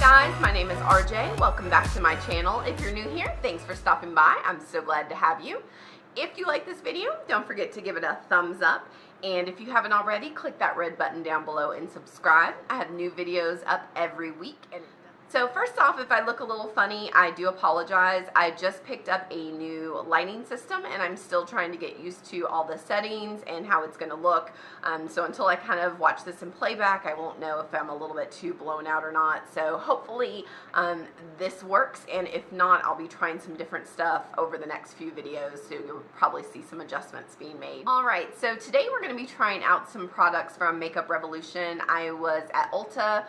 guys, my name is RJ. Welcome back to my channel. If you're new here, thanks for stopping by. I'm so glad to have you. If you like this video, don't forget to give it a thumbs up. And if you haven't already, click that red button down below and subscribe. I have new videos up every week. So first off, if I look a little funny, I do apologize. I just picked up a new lighting system and I'm still trying to get used to all the settings and how it's going to look. So until I kind of watch this in playback, I won't know if I'm a little bit too blown out or not. So hopefully this works, and if not, I'll be trying some different stuff over the next few videos, so you'll probably see some adjustments being made. Alright, so today we're going to be trying out some products from Makeup Revolution. I was at Ulta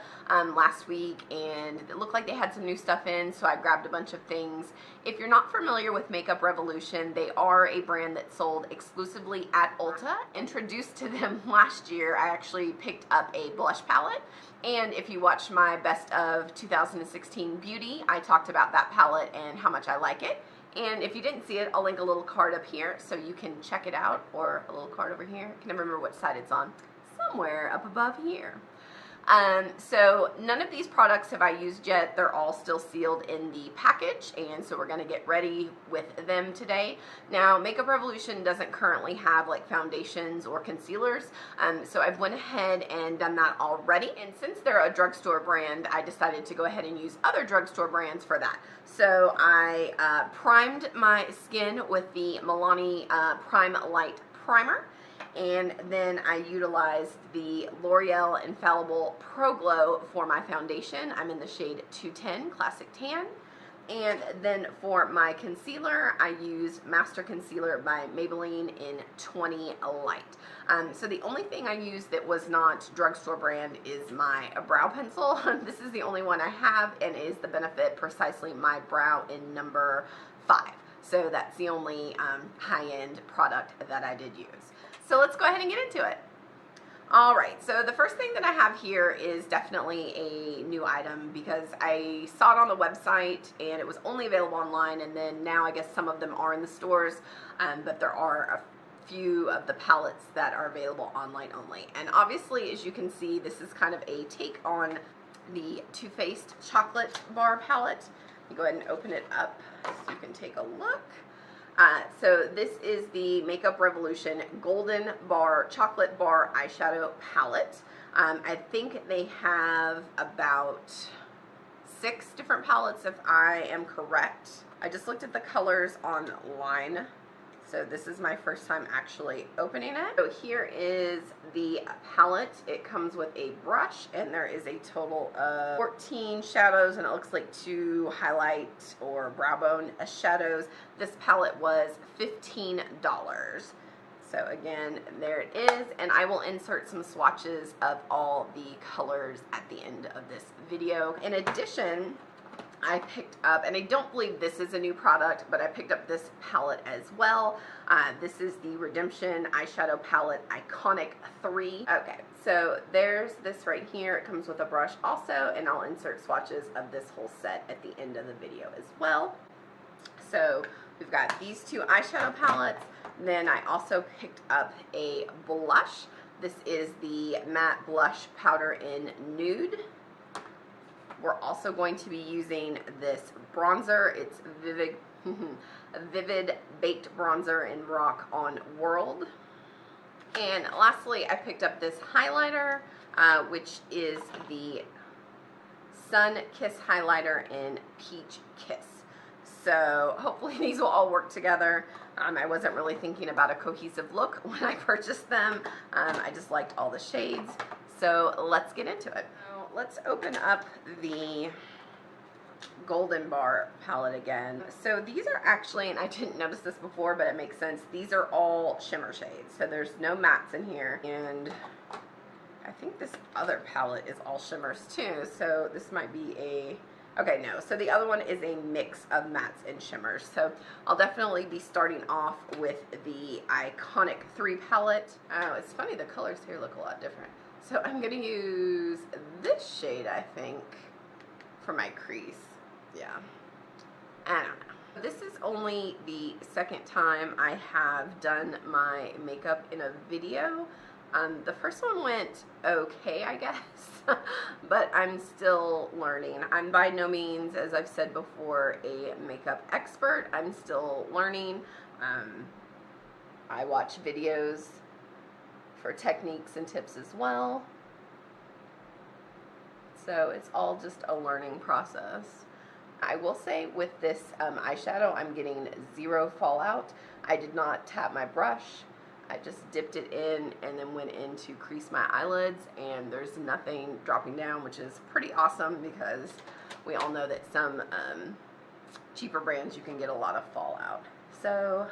last week and it looked like they had some new stuff in, so I grabbed a bunch of things. If you're not familiar with Makeup Revolution, they are a brand that sold exclusively at Ulta. Introduced to them last year, I actually picked up a blush palette, and if you watched my Best of 2016 Beauty, I talked about that palette and how much I like it. And if you didn't see it, I'll link a little card up here so you can check it out, or a little card over here. I can never remember which side it's on. Somewhere up above here. So none of these products have I used yet. They're all still sealed in the package, and so we're going to get ready with them today. Now, Makeup Revolution doesn't currently have like foundations or concealers, so I've went ahead and done that already. And since they're a drugstore brand, I decided to go ahead and use other drugstore brands for that. So I primed my skin with the Milani Prime Light Primer. And then I utilized the L'Oreal Infallible Pro-Glow for my foundation. I'm in the shade 210 Classic Tan. And then for my concealer, I used Master Concealer by Maybelline in 20 Light. So the only thing I used that was not drugstore brand is my brow pencil. This is the only one I have, and is the Benefit Precisely My Brow in number 5. So that's the only high-end product that I did use. So let's go ahead and get into it. Alright, so the first thing that I have here is definitely a new item, because I saw it on the website and it was only available online, and then now I guess some of them are in the stores, but there are a few of the palettes that are available online only. And obviously, as you can see, this is kind of a take on the Too Faced Chocolate Bar palette. You go ahead and open it up so you can take a look. So this is the Makeup Revolution Golden Bar Chocolate Bar Eyeshadow Palette. I think they have about 6 different palettes if I am correct. I just looked at the colors online, so this is my first time actually opening it. So here is the palette. It comes with a brush, and there is a total of 14 shadows, and it looks like 2 highlight or brow bone shadows. This palette was $15. So again, there it is, and I will insert some swatches of all the colors at the end of this video. In addition, I picked up, and I don't believe this is a new product, but I picked up this palette as well. This is the Redemption Eyeshadow Palette Iconic 3. Okay, so there's this right here. It comes with a brush also, and I'll insert swatches of this whole set at the end of the video as well. So we've got these 2 eyeshadow palettes. Then I also picked up a blush. This is the Matte Blush Powder in Nude. We're also going to be using this bronzer. It's Vivid Baked Bronzer in Rock on World. And lastly, I picked up this highlighter, which is the Sun Kiss Highlighter in Peach Kiss. So hopefully these will all work together. I wasn't really thinking about a cohesive look when I purchased them. I just liked all the shades. So let's get into it. Let's open up the Golden Bar palette again. So these are actually, and I didn't notice this before, but it makes sense, these are all shimmer shades. So there's no mattes in here, and I think this other palette is all shimmers too. So this might be a, okay, no. So the other one is a mix of mattes and shimmers. So I'll definitely be starting off with the Iconic 3 palette. Oh, it's funny, the colors here look a lot different. So I'm going to use this shade, I think, for my crease. Yeah. I don't know. This is only the second time I have done my makeup in a video. The first one went okay, I guess, but I'm still learning. I'm by no means, as I've said before, a makeup expert. I'm still learning. I watch videos for techniques and tips as well. So it's all just a learning process. I will say with this eyeshadow, I'm getting zero fallout. I did not tap my brush. I just dipped it in and then went in to crease my eyelids, and there's nothing dropping down, which is pretty awesome because we all know that some cheaper brands you can get a lot of fallout. So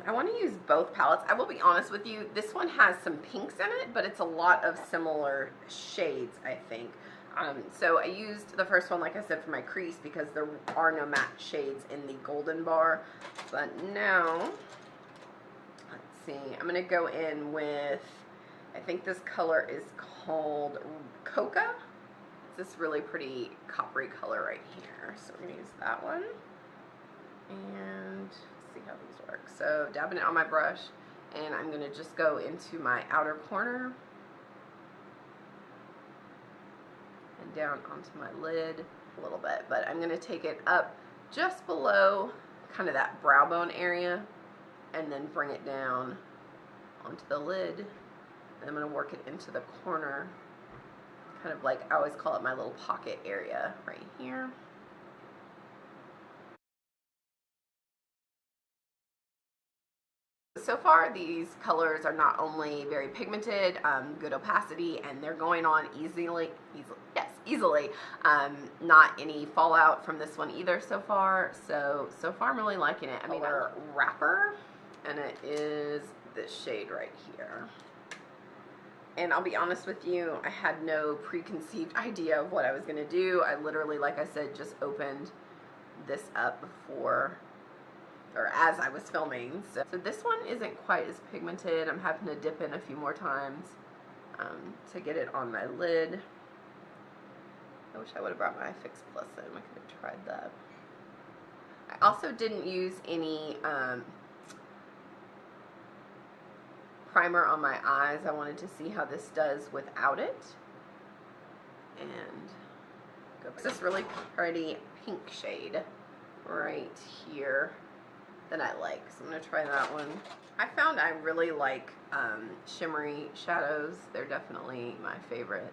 I want to use both palettes. I will be honest with you, this one has some pinks in it, but it's a lot of similar shades, I think. So I used the first one, like I said, for my crease because there are no matte shades in the golden bar. But now, let's see, I'm going to go in with, I think this color is called Coca. It's this really pretty coppery color right here. So I'm going to use that one. And see how these work. So dabbing it on my brush, and I'm going to just go into my outer corner and down onto my lid a little bit, but I'm going to take it up just below kind of that brow bone area and then bring it down onto the lid, and I'm going to work it into the corner, kind of like I always call it my little pocket area right here. So far, these colors are not only very pigmented, good opacity, and they're going on easily. Not any fallout from this one either so far. So far I'm really liking it. I mean, our wrapper, and it is this shade right here. And I'll be honest with you, I had no preconceived idea of what I was going to do. I literally, like I said, just opened this up before, or as I was filming. So this one isn't quite as pigmented. I'm having to dip in a few more times to get it on my lid. I wish I would have brought my Fix Plus in. I could have tried that. I also didn't use any primer on my eyes. I wanted to see how this does without it. And go back. This really pretty pink shade right here that I like, so I'm going to try that one. I found I really like shimmery shadows. They're definitely my favorite.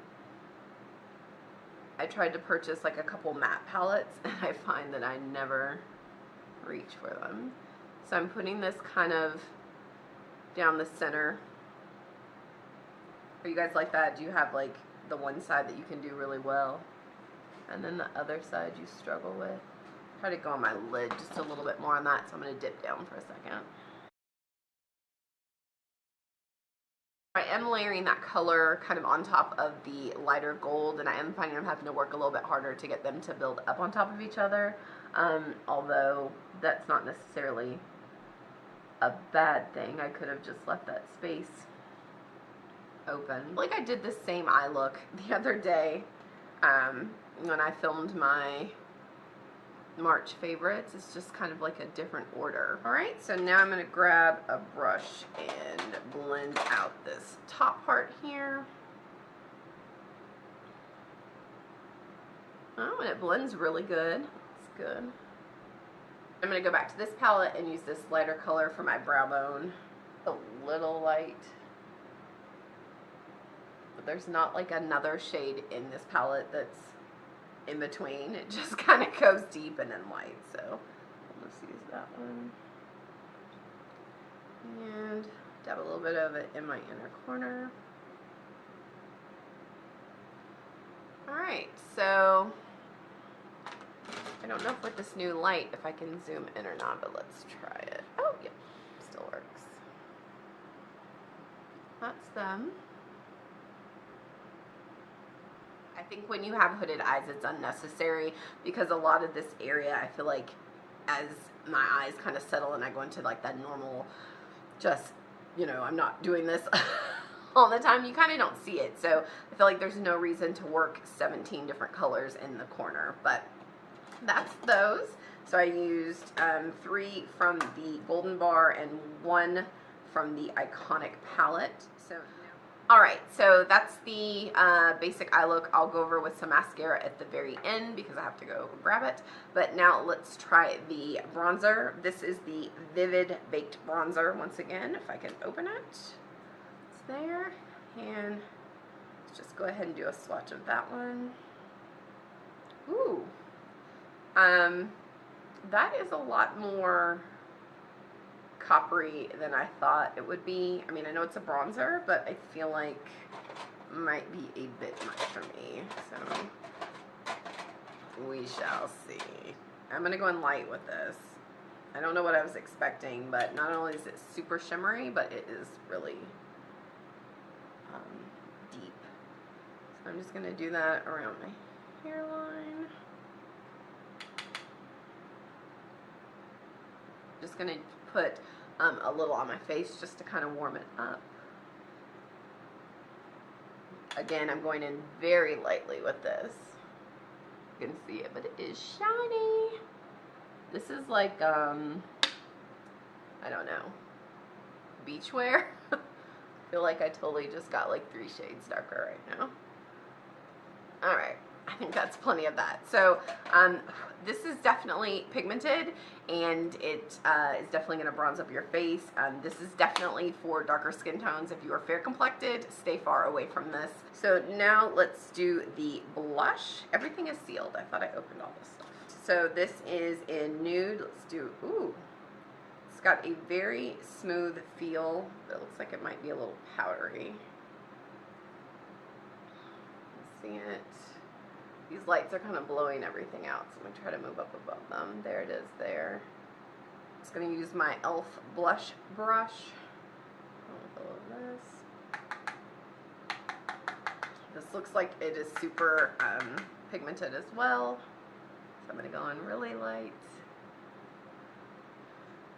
I tried to purchase like a couple matte palettes, and I find that I never reach for them. So I'm putting this kind of down the center. Are you guys like that? Do you have like the one side that you can do really well, and then the other side you struggle with? Try to go on my lid just a little bit more on that, so I'm going to dip down for a second. I am layering that color kind of on top of the lighter gold, and I am finding I'm having to work a little bit harder to get them to build up on top of each other, although that's not necessarily a bad thing. I could have just left that space open. Like I did the same eye look the other day when I filmed my March favorites. It's just kind of like a different order. Alright, so now I'm going to grab a brush and blend out this top part here. Oh, and it blends really good. It's good. I'm going to go back to this palette and use this lighter color for my brow bone. A little light. But there's not like another shade in this palette that's in between. It just kind of goes deep and then light. So let's use that one. And dab a little bit of it in my inner corner. Alright, so I don't know if with this new light if I can zoom in or not, but let's try it. Oh, yeah, still works. That's them. I think when you have hooded eyes, it's unnecessary because a lot of this area, I feel like as my eyes kind of settle and I go into like that normal, just, you know, I'm not doing this all the time, you kind of don't see it. So I feel like there's no reason to work 17 different colors in the corner, but that's those. So I used 3 from the Golden Bar and 1 from the Iconic palette. So, alright, so that's the basic eye look. I'll go over with some mascara at the very end because I have to go grab it. But now let's try the bronzer. This is the Vivid Baked Bronzer once again, if I can open it. It's there. And let's just go ahead and do a swatch of that one. Ooh. That is a lot more coppery than I thought it would be. I mean, I know it's a bronzer, but I feel like it might be a bit much for me. So we shall see. I'm going to go in light with this. I don't know what I was expecting, but not only is it super shimmery, but it is really deep. So I'm just going to do that around my hairline. Just going to put a little on my face just to kind of warm it up. Again, I'm going in very lightly with this. You can see it, but it is shiny. This is like, I don't know, beachwear. I feel like I totally just got like 3 shades darker right now. Alright, I think that's plenty of that. So, this is definitely pigmented, and it is definitely going to bronze up your face. This is definitely for darker skin tones. If you are fair complected, stay far away from this. So now let's do the blush. Everything is sealed. I thought I opened all this stuff. So this is in Nude. Let's do, ooh. It's got a very smooth feel. It looks like it might be a little powdery. See it? These lights are kind of blowing everything out, so I'm going to try to move up above them. There it is there. I'm just going to use my e.l.f. blush brush. With all of this. This looks like it is super pigmented as well. So I'm going to go in really light.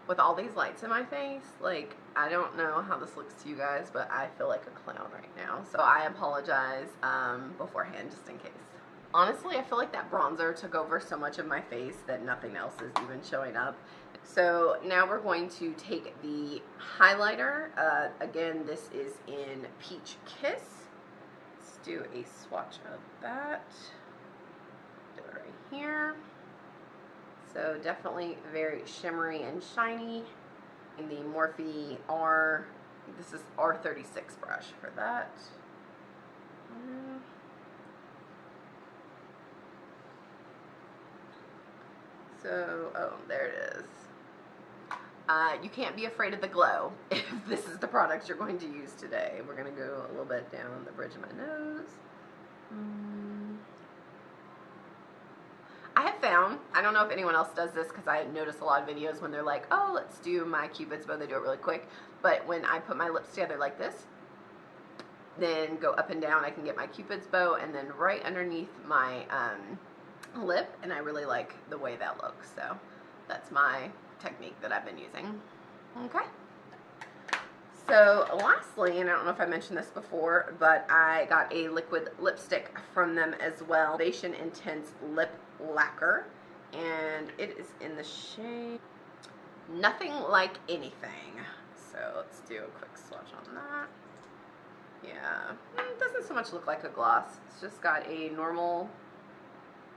With all these lights in my face, like, I don't know how this looks to you guys, but I feel like a clown right now. So I apologize beforehand, just in case. Honestly, I feel like that bronzer took over so much of my face that nothing else is even showing up. So now we're going to take the highlighter. Again, this is in Peach Kiss. Let's do a swatch of that. Do it right here. So definitely very shimmery and shiny. In the Morphe R, this is R36 brush for that. So, oh, there it is. You can't be afraid of the glow if this is the product you're going to use today. We're going to go a little bit down the bridge of my nose. I have found, I don't know if anyone else does this because I notice a lot of videos when they're like, oh, let's do my Cupid's bow, they do it really quick. But when I put my lips together like this, then go up and down, I can get my Cupid's bow, and then right underneath my lip, and I really like the way that looks. So that's my technique that I've been using. Okay. So lastly, and I don't know if I mentioned this before, but I got a liquid lipstick from them as well. Foundation Intense Lip Lacquer, and it is in the shade Nothing Like Anything. So let's do a quick swatch on that. Yeah, it doesn't so much look like a gloss. It's just got a normal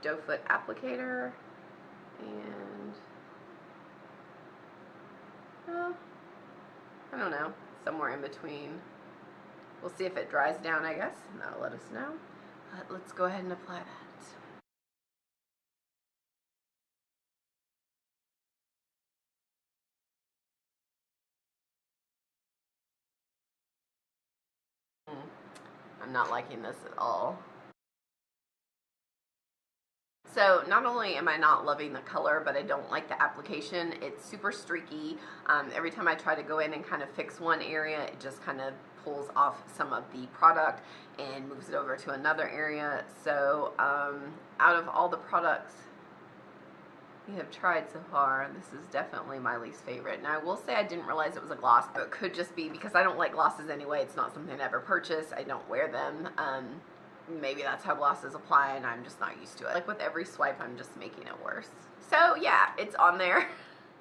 doe foot applicator, and I don't know, somewhere in between. We'll see if it dries down, I guess, and that'll let us know. But let's go ahead and apply that. I'm not liking this at all. So not only am I not loving the color, but I don't like the application. It's super streaky. Every time I try to go in and kind of fix one area, it just kind of pulls off some of the product and moves it over to another area. So out of all the products we have tried so far, this is definitely my least favorite. Now I will say I didn't realize it was a gloss, but it could just be because I don't like glosses anyway. It's not something I ever purchase. I don't wear them. Maybe that's how glosses apply and I'm just not used to it. Like with every swipe, I'm just making it worse. So yeah, it's on there.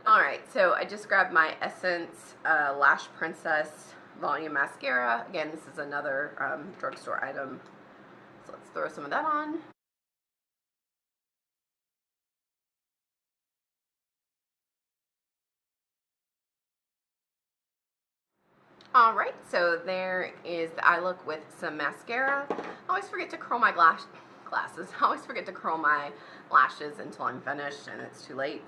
Alright, so I just grabbed my Essence Lash Princess Volume Mascara. Again, this is another drugstore item. So let's throw some of that on. Alright, so there is the eye look with some mascara. I always forget to curl my glasses. I always forget to curl my lashes until I'm finished and it's too late.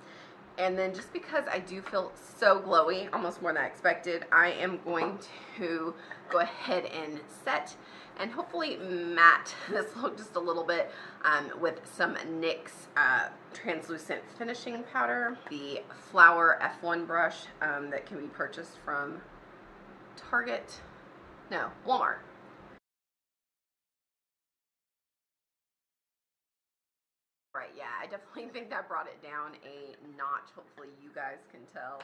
And then just because I do feel so glowy, almost more than I expected, I am going to go ahead and set and hopefully matte this look just a little bit with some NYX translucent finishing powder. The Flower F1 brush that can be purchased from Target, no, Walmart. Right, yeah, I definitely think that brought it down a notch. Hopefully you guys can tell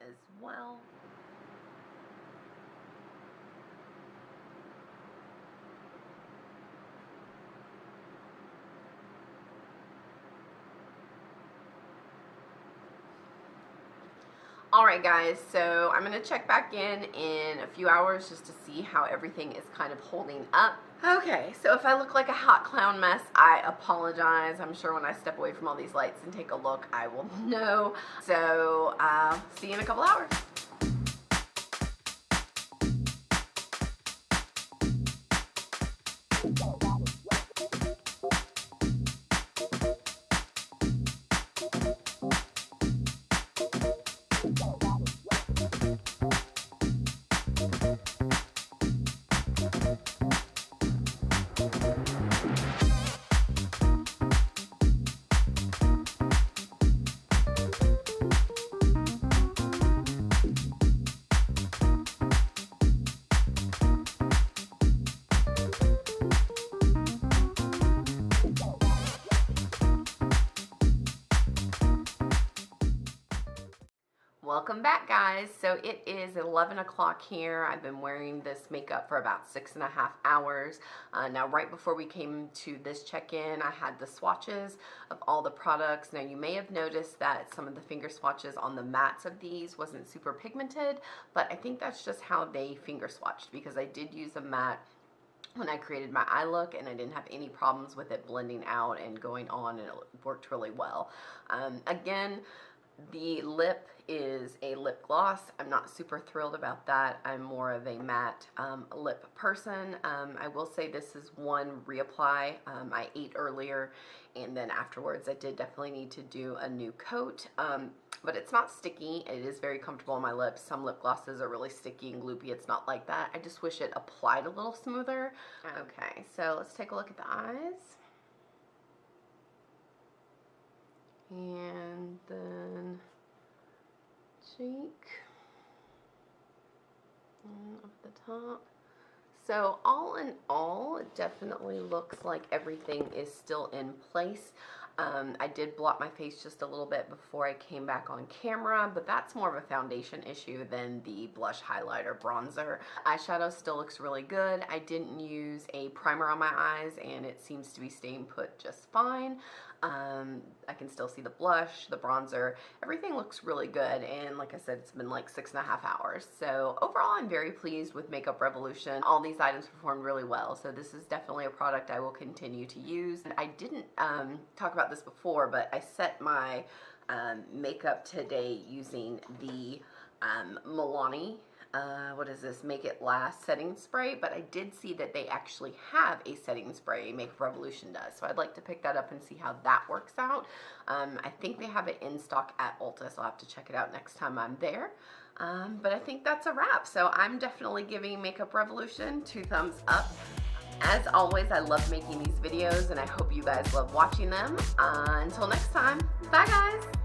as well. Alright guys, so I'm going to check back in a few hours just to see how everything is kind of holding up. Okay, so if I look like a hot clown mess, I apologize. I'm sure when I step away from all these lights and take a look, I will know. So, see you in a couple hours. Welcome back guys. So it is 11 o'clock here. I've been wearing this makeup for about 6.5 hours. Now right before we came to this check-in, I had the swatches of all the products. Now you may have noticed that some of the finger swatches on the mattes of these wasn't super pigmented, but I think that's just how they finger swatched because I did use a matte when I created my eye look and I didn't have any problems with it blending out and going on, and it worked really well. Again, the lip is a lip gloss. I'm not super thrilled about that. I'm more of a matte lip person. I will say this is one reapply. I ate earlier and then afterwards I did definitely need to do a new coat. But it's not sticky. It is very comfortable on my lips. Some lip glosses are really sticky and gloopy. It's not like that. I just wish it applied a little smoother. Okay, so let's take a look at the eyes. And then cheek and up the top. So all in all, it definitely looks like everything is still in place. I did blot my face just a little bit before I came back on camera, but that's more of a foundation issue than the blush, highlighter, bronzer. Eyeshadow still looks really good. I didn't use a primer on my eyes and it seems to be staying put just fine. I can still see the blush, the bronzer, everything looks really good, and like I said, it's been like 6.5 hours. So overall, I'm very pleased with Makeup Revolution. All these items performed really well, so this is definitely a product I will continue to use. I didn't talk about this before, but I set my makeup today using the Milani what is this, Make It Last setting spray, but I did see that they actually have a setting spray, Makeup Revolution does, so I'd like to pick that up and see how that works out. I think they have it in stock at Ulta, so I'll have to check it out next time I'm there. But I think that's a wrap, so I'm definitely giving Makeup Revolution 2 thumbs up. As always, I love making these videos, and I hope you guys love watching them. Until next time, bye guys!